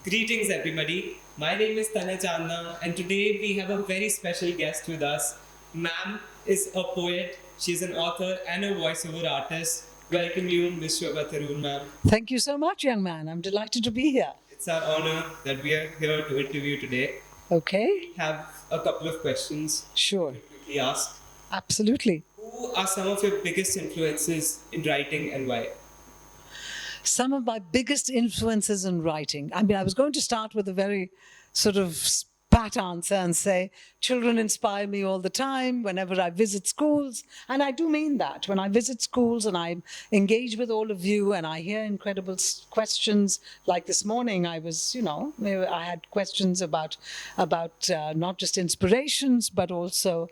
Greetings, everybody. My name is Tanay Chandna, and today we have a very special guest with us. Ma'am is a poet, she's an author and a voiceover artist. Welcome you, Miss Shobha Tharoor, ma'am. Thank you so much, young man. I'm delighted to be here. It's our honor that we are here to interview today. Okay, Have a couple of questions sure. to quickly ask. Absolutely. Who are some of your biggest influences in writing and why? Some of my biggest influences in writing. I mean, I was going to start with a very sort of pat answer and say, children inspire me all the time whenever I visit schools. And I do mean that. When I visit schools and I engage with all of you and I hear incredible questions, like this morning, I was, I had questions about not just inspirations, but also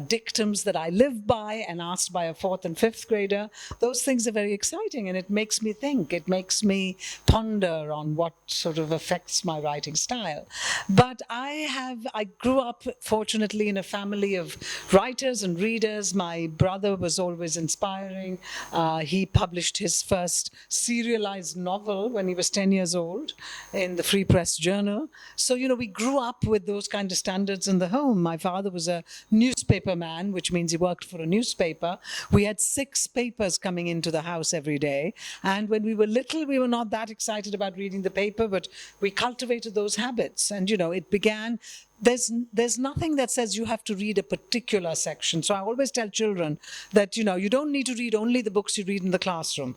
dictums that I live by and asked by a fourth and fifth grader. Those things are very exciting and it makes me think. It makes me ponder on what sort of affects my writing style. But I grew up, fortunately, in a family of writers and readers. My brother was always inspiring. He published his first serialized novel when he was 10 years old in the Free Press Journal. So, we grew up with those kind of standards in the home. My father was a newspaper man, which means he worked for a newspaper. We had 6 papers coming into the house every day. And when we were little, we were not that excited about reading the paper, but we cultivated those habits. And, it began. There's nothing that says you have to read a particular section. So I always tell children that, you don't need to read only the books you read in the classroom.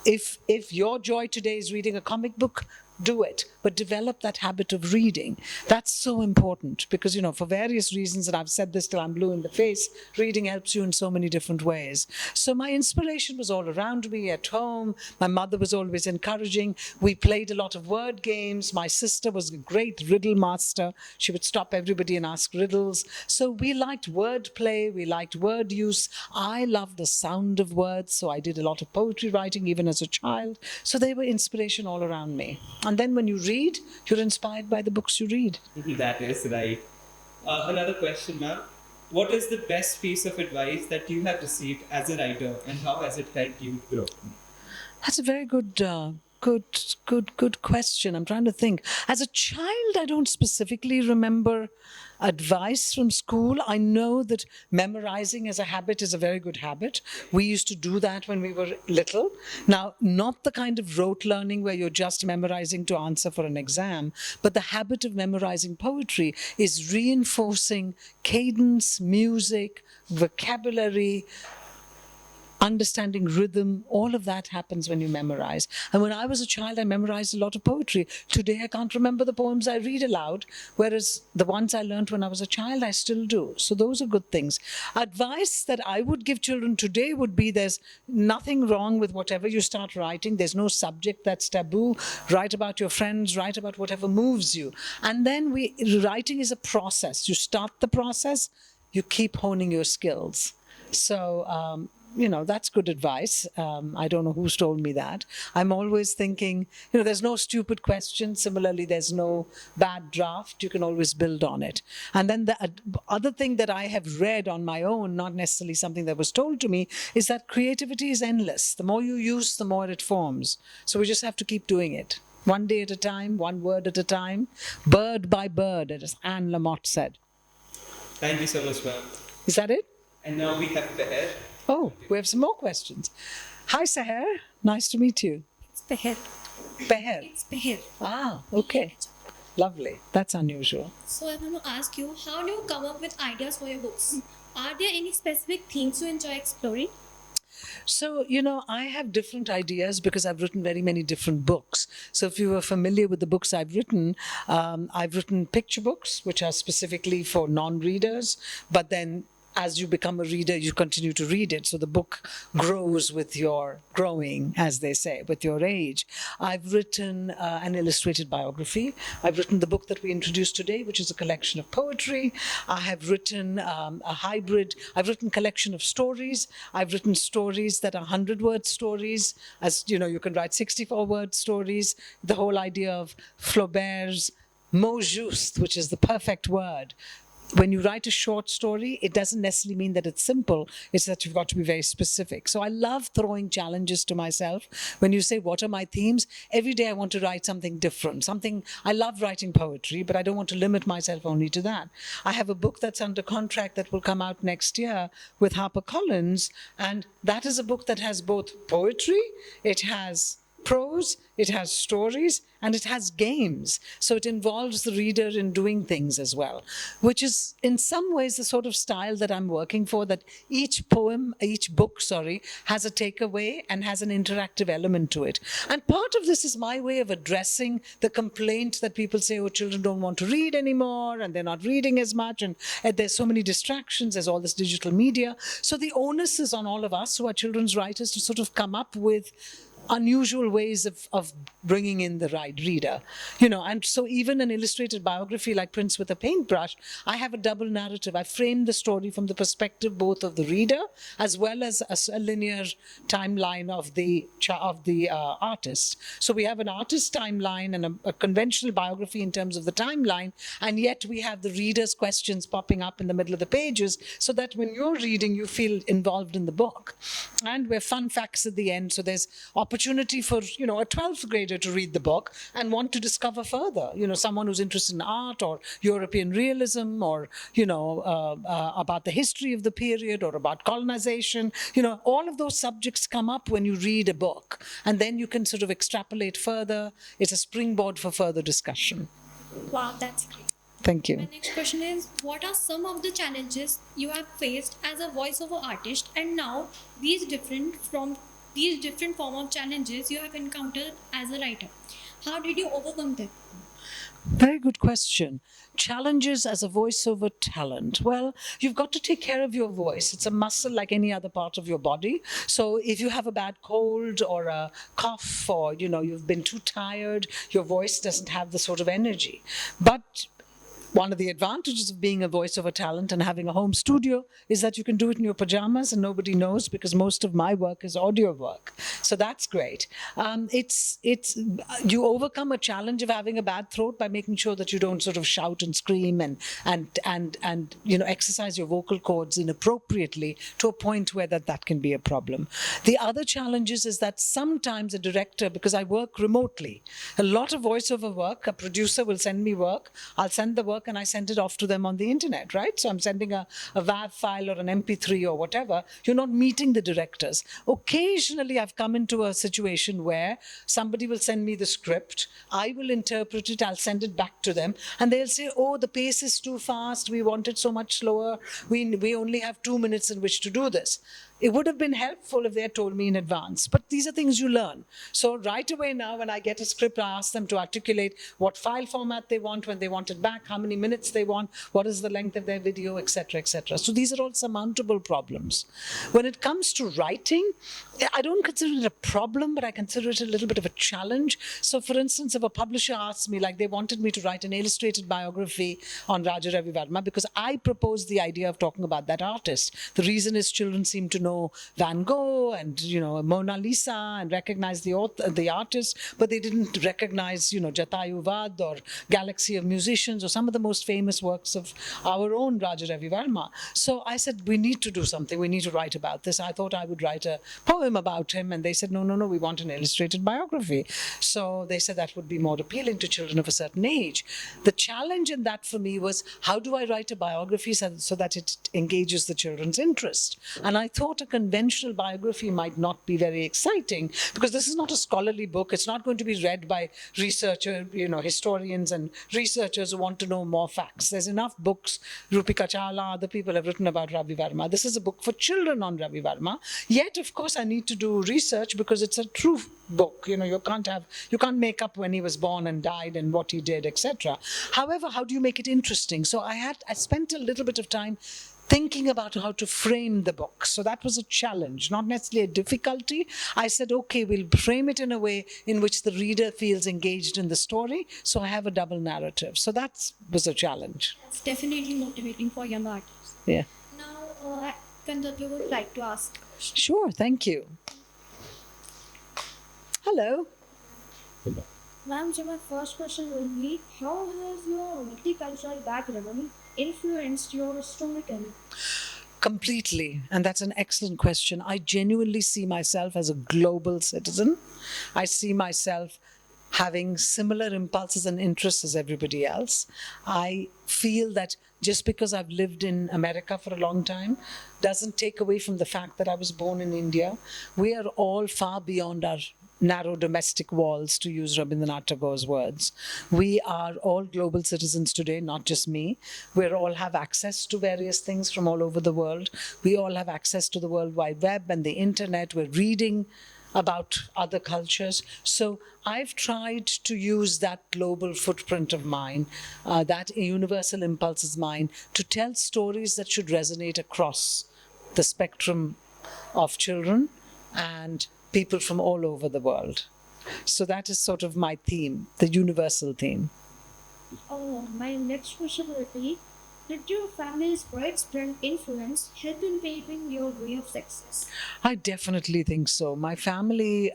If your joy today is reading a comic book, do it, but develop that habit of reading. That's so important because, for various reasons, and I've said this till I'm blue in the face, reading helps you in so many different ways. So my inspiration was all around me at home. My mother was always encouraging. We played a lot of word games. My sister was a great riddle master. She would stop everybody and ask riddles. So we liked word play. We liked word use. I loved the sound of words, so I did a lot of poetry writing even as a child. So they were inspiration all around me. And then when you read, you're inspired by the books you read. That is right. Another question, ma'am. What is the best piece of advice that you have received as a writer, and how has it helped you grow? That's a very good question. I'm trying to think. As a child, I don't specifically remember advice from school. I know that memorizing as a habit is a very good habit. We used to do that when we were little. Now, not the kind of rote learning where you're just memorizing to answer for an exam, but the habit of memorizing poetry is reinforcing cadence, music, vocabulary, understanding rhythm. All of that happens when you memorize. And when I was a child, I memorized a lot of poetry. Today, I can't remember the poems I read aloud, whereas the ones I learned when I was a child, I still do. So those are good things. Advice that I would give children today would be there's nothing wrong with whatever you start writing. There's no subject that's taboo. Write about your friends, write about whatever moves you. And then writing is a process. You start the process, you keep honing your skills. So, that's good advice. I don't know who's told me that. I'm always thinking, there's no stupid question. Similarly, there's no bad draft. You can always build on it. And then the other thing that I have read on my own, not necessarily something that was told to me, is that creativity is endless. The more you use, the more it forms. So we just have to keep doing it. One day at a time, one word at a time, bird by bird, as Anne Lamott said. Thank you so much, ma'am. Is that it? And now we have Beher. Oh, we have some more questions. Hi, Seher. Nice to meet you. It's Beher. Beher. It's Beher. Ah, okay. Lovely. That's unusual. So I want to ask you, how do you come up with ideas for your books? Are there any specific themes you enjoy exploring? So, I have different ideas because I've written very many different books. So if you are familiar with the books I've written picture books, which are specifically for non-readers, but then as you become a reader, you continue to read it. So the book grows with your growing, as they say, with your age. I've written an illustrated biography. I've written the book that we introduced today, which is a collection of poetry. I have written a hybrid. I've written a collection of stories. I've written stories that are 100-word stories. As you know, you can write 64-word stories. The whole idea of Flaubert's mot juste, which is the perfect word. when you write a short story, it doesn't necessarily mean that it's simple. It's that you've got to be very specific. So I love throwing challenges to myself. When you say, what are my themes? Every day I want to write something different. I love writing poetry, but I don't want to limit myself only to that. I have a book that's under contract that will come out next year with HarperCollins, and that is a book that has both poetry, it has prose, it has stories, and it has games. So it involves the reader in doing things as well, which is in some ways the sort of style that I'm working for, that each book, has a takeaway and has an interactive element to it. And part of this is my way of addressing the complaint that people say, oh, children don't want to read anymore, and they're not reading as much, and there's so many distractions, there's all this digital media. So the onus is on all of us who are children's writers to sort of come up with unusual ways of bringing in the right reader, and so even an illustrated biography like Prince with a Paintbrush, I have a double narrative. I frame the story from the perspective both of the reader as well as a linear timeline of the artist. So we have an artist timeline and a conventional biography in terms of the timeline, and yet we have the reader's questions popping up in the middle of the pages, so that when you're reading, you feel involved in the book. And we're fun facts at the end, so there's opportunity for a 12th grader to read the book and want to discover further, someone who's interested in art or European realism or about the history of the period or about colonization. All of those subjects come up when you read a book, and then you can sort of extrapolate further. It's a springboard for further discussion. Wow, that's great. Thank you. My next question is, what are some of the challenges you have faced as a voiceover artist, and now these different form of challenges you have encountered as a writer? How did you overcome them? Very good question. Challenges as a voiceover talent. Well, you've got to take care of your voice. It's a muscle like any other part of your body. So if you have a bad cold or a cough, or you've been too tired, your voice doesn't have the sort of energy. But one of the advantages of being a voiceover talent and having a home studio is that you can do it in your pajamas and nobody knows, because most of my work is audio work. So that's great. You overcome a challenge of having a bad throat by making sure that you don't sort of shout and scream and exercise your vocal cords inappropriately to a point where that can be a problem. The other challenges is that sometimes a director, because I work remotely, a lot of voiceover work, a producer will send me work, I'll send the work and I send it off to them on the internet, right? So I'm sending a WAV file or an MP3 or whatever. You're not meeting the directors. Occasionally I've come into a situation where somebody will send me the script, I will interpret it, I'll send it back to them, and they'll say, oh, the pace is too fast, we want it so much slower, we only have 2 minutes in which to do this. It would have been helpful if they had told me in advance. But these are things you learn. So right away now, when I get a script, I ask them to articulate what file format they want, when they want it back, how many minutes they want, what is the length of their video, etc., etc. So these are all surmountable problems. When it comes to writing, I don't consider it a problem, but I consider it a little bit of a challenge. So for instance, if a publisher asks me, like they wanted me to write an illustrated biography on Raja Ravi Verma, because I proposed the idea of talking about that artist. The reason is children seem to know Van Gogh and Mona Lisa and recognize the artist, but they didn't recognize Jatayu Vad or Galaxy of Musicians or some of the most famous works of our own Raja Ravi Verma. So I said, we need to do something. We need to write about this. I thought I would write a poem about him, and they said, no, we want an illustrated biography. So they said that would be more appealing to children of a certain age. The challenge in that for me was, how do I write a biography so that it engages the children's interest? And I thought a conventional biography might not be very exciting, because this is not a scholarly book. It's not going to be read by historians and researchers who want to know more facts. There's enough books. Rupika Chawla, other people have written about Ravi Verma. This is a book for children on Ravi Verma. Yet, of course, I need to do research because it's a true book. You can't make up when he was born and died and what he did, etc. However, how do you make it interesting? So I spent a little bit of time thinking about how to frame the book. So that was a challenge, not necessarily a difficulty. I said, okay, we'll frame it in a way in which the reader feels engaged in the story. So I have a double narrative. So that was a challenge. It's definitely motivating for young artists. Yeah. Now, Gandharva would like to ask. Sure, thank you. Hello. Ma'am, so my first question will be, how has your multicultural background influenced your storytelling? Completely. And that's an excellent question. I genuinely see myself as a global citizen. I see myself having similar impulses and interests as everybody else. I feel that just because I've lived in America for a long time doesn't take away from the fact that I was born in India. We are all far beyond our narrow domestic walls, to use Rabindranath Tagore's words. We are all global citizens today, not just me. We all have access to various things from all over the world. We all have access to the World Wide Web and the internet. We're reading about other cultures. So I've tried to use that global footprint of mine, that universal impulse of mine, to tell stories that should resonate across the spectrum of children and people from all over the world. So that is sort of my theme, the universal theme. Oh, my next question would be, did your family's widespread influence help in paving your way of success? I definitely think so. My family,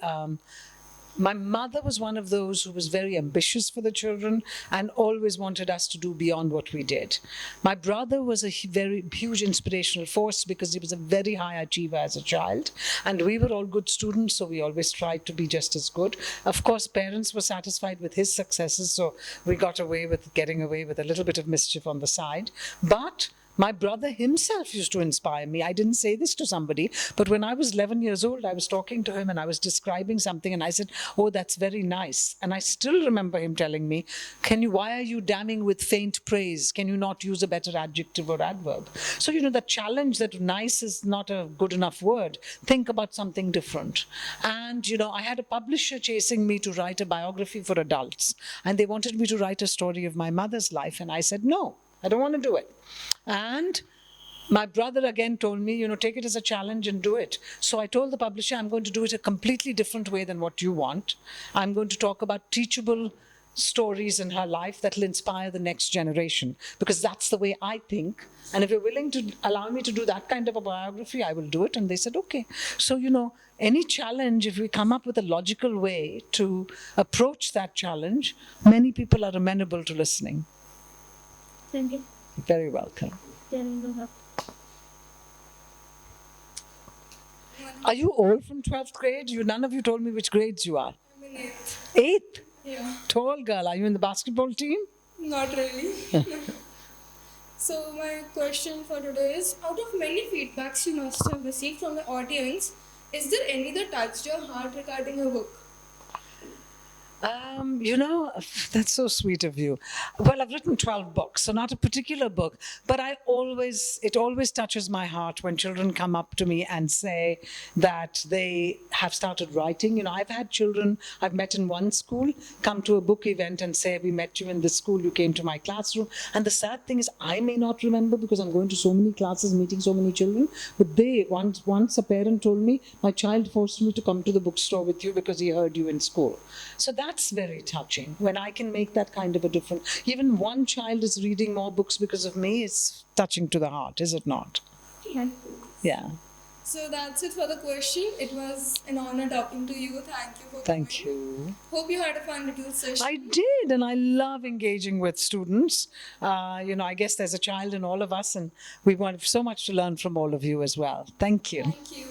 my mother was one of those who was very ambitious for the children and always wanted us to do beyond what we did. My brother was a very huge inspirational force because he was a very high achiever as a child, and we were all good students, so we always tried to be just as good. Of course, parents were satisfied with his successes, so we got away with getting away with a little bit of mischief on the side. But my brother himself used to inspire me. I didn't say this to somebody, but when I was 11 years old, I was talking to him and I was describing something and I said, "Oh, that's very nice." And I still remember him telling me, why are you damning with faint praise? Can you not use a better adjective or adverb? So, the challenge that nice is not a good enough word. Think about something different. And, I had a publisher chasing me to write a biography for adults, and they wanted me to write a story of my mother's life. And I said, no, I don't want to do it. And my brother again told me, take it as a challenge and do it. So I told the publisher, I'm going to do it a completely different way than what you want. I'm going to talk about teachable stories in her life that will inspire the next generation, because that's the way I think. And if you're willing to allow me to do that kind of a biography, I will do it. And they said, okay. So, any challenge, if we come up with a logical way to approach that challenge, many people are amenable to listening. Thank you. Very welcome. Are you all from 12th grade? None of you told me which grades you are. I'm in eighth. 8th? Yeah, Tall girl. Are you in the basketball team? not really. So my question for today is, out of many feedbacks you must have received from the audience, is there any that touched your heart regarding your book? That's so sweet of you. Well, I've written 12 books, so not a particular book, but it always touches my heart when children come up to me and say that they have started writing. I've had children I've met in one school come to a book event and say, we met you in this school, you came to my classroom. And the sad thing is, I may not remember because I'm going to so many classes, meeting so many children, but once a parent told me, my child forced me to come to the bookstore with you because he heard you in school. So that's very touching when I can make that kind of a difference. Even one child is reading more books because of me. It's touching to the heart, is it not? Yeah. Yeah. So that's it for the question. It was an honor talking to you. Thank you for Thank coming. you. Hope you had a fun little session. I did, and I love engaging with students. I guess there's a child in all of us, and we want so much to learn from all of you as well. Thank you. Thank you.